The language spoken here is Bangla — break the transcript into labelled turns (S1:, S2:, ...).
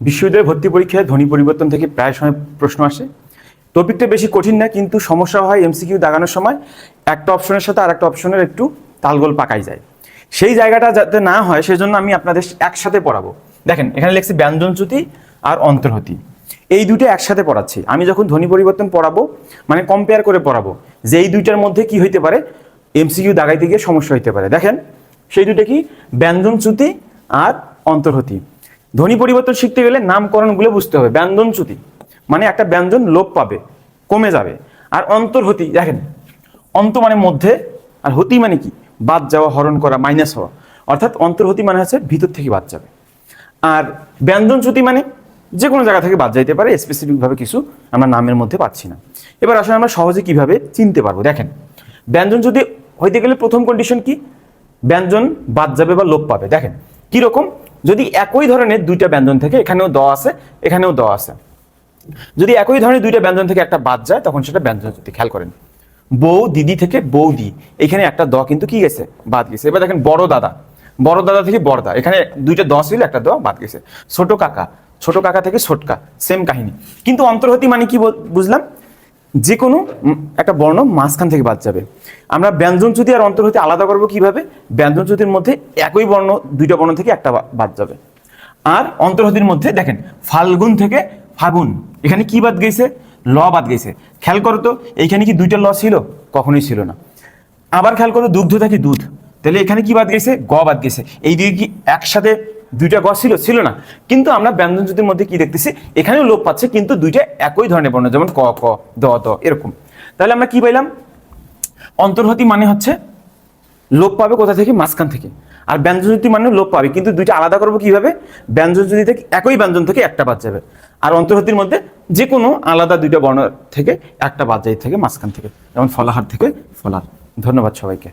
S1: বিশ্ববিদ্যালয় ভর্তি পরীক্ষায় ধ্বনি পরিবর্তন থেকে প্রায় সময় প্রশ্ন আসে। টপিকটা বেশি কঠিন না, কিন্তু সমস্যা হয় এমসিকিউ দাগানোর সময় একটা অপশনের সাথে আর একটা অপশনের একটু তালগোল পাকাই যায়। সেই জায়গাটা যাতে না হয় সেজন্য আমি আপনাদের একসাথে পড়াবো। দেখেন এখানে লিখছি ব্যঞ্জনচ্যুতি আর অন্তর্হতি, এই দুটো একসাথে পড়াচ্ছি। আমি যখন ধ্বনি পরিবর্তন পড়াবো মানে কম্পেয়ার করে পড়াবো যে এই দুইটার মধ্যে কি হইতে পারে, এমসিকিউ দাগাইতে গিয়ে সমস্যা হইতে পারে। দেখেন সেই দুটো কি, ব্যঞ্জনচ্যুতি আর অন্তর্হতি। ধ্বনি পরিবর্তন শিখতে গেলে নামকরণগুলো বুঝতে হবে। ব্যঞ্জনচ্যুতি মানে একটা ব্যঞ্জন লোপ পাবে, কমে যাবে। আর অন্তর্হতি, দেখেন অন্ত মানে মধ্যে, আর হতি মানে কি, বাদ যাওয়া, হরণ করা, মাইনাস হওয়া। অর্থাৎ অন্তর্হতি মানে হচ্ছে ভিতর থেকে বাদ যাবে। আর ব্যঞ্জনচ্যুতি মানে যে কোনো জায়গা থেকে বাদ যাইতে পারে, স্পেসিফিকভাবে কিছু আমরা নামের মধ্যে পাচ্ছি না। এবার আসলে আমরা সহজে কিভাবে চিনতে পারবো। দেখেন ব্যঞ্জনচ্যুতি হইতে গেলে প্রথম কন্ডিশন কি, ব্যঞ্জন বাদ যাবে বা লোপ পাবে। দেখেন কিরকম, যদি একই ধরনের দুইটা ব্যঞ্জন থেকে, এখানেও দ আছে এখানেও দ আছে, যদি একই ধরনের দুইটা ব্যঞ্জন থেকে একটা বাদ যায় তখন সেটা ব্যঞ্জনচ্যুতি। খেয়াল করেন, বউ দিদি থেকে বৌদি, এখানে একটা দ কিন্তু কি গেছে, বাদ গেছে। এবার দেখেন বড় দাদা, বড় দাদা থেকে বড়দা, এখানে দুইটা দ ছিল একটা দ বাদ গেছে। ছোট কাকা, ছোট কাকা থেকে ছোটকা, সেম কাহিনী। কিন্তু অন্তর্হতি মানে কি বুঝলাম, যে কোনো একটা বর্ণ মাঝখান থেকে বাদ যাবে। আমরা ব্যঞ্জনচ্যুতি আর অন্তর্হতি আলাদা করবো কিভাবে, ব্যঞ্জনচ্যুতির মধ্যে একই বর্ণ দুইটা বর্ণ থেকে একটা বাদ যাবে। আর অন্তর্হতির মধ্যে দেখেন ফাল্গুন থেকে ফাগুন, এখানে কি বাদ গেছে, ল বাদ গেছে। খেয়াল করো তো এইখানে কি দুইটা ল ছিল, কখনোই ছিল না। আবার খেয়াল করো দুগ্ধ থেকে দুধ, তাহলে এখানে কি বাদ গেছে, গ বাদ গেছে। এই দিকে কি একসাথে দুইটা গ ছিল না। কিন্তু আমরা ব্যঞ্জনচ্যুতির মধ্যে কি দেখতেছি, এখানেও লোপ পাচ্ছে কিন্তু দুইটা একই ধরনের বর্ণ, যেমন ক ক, দ দ, এরকম। তাহলে আমরা কি পাইলাম, অন্তর্হতি মানে হচ্ছে লোপ পাবে কোথা থেকে, মাঝখান থেকে। আর ব্যঞ্জনচ্যুতি মানে লোপ পাবে, কিন্তু দুইটা আলাদা করবো কিভাবে, ব্যঞ্জনচ্যুতি থেকে একই ব্যঞ্জন থেকে একটা বাদ যাবে। আর অন্তর্হতির মধ্যে যে কোনো আলাদা দুইটা বর্ণ থেকে একটা বাদ যায় থেকে মাঝখান থেকে, যেমন ফলাহার থেকে ফলার। ধন্যবাদ সবাইকে।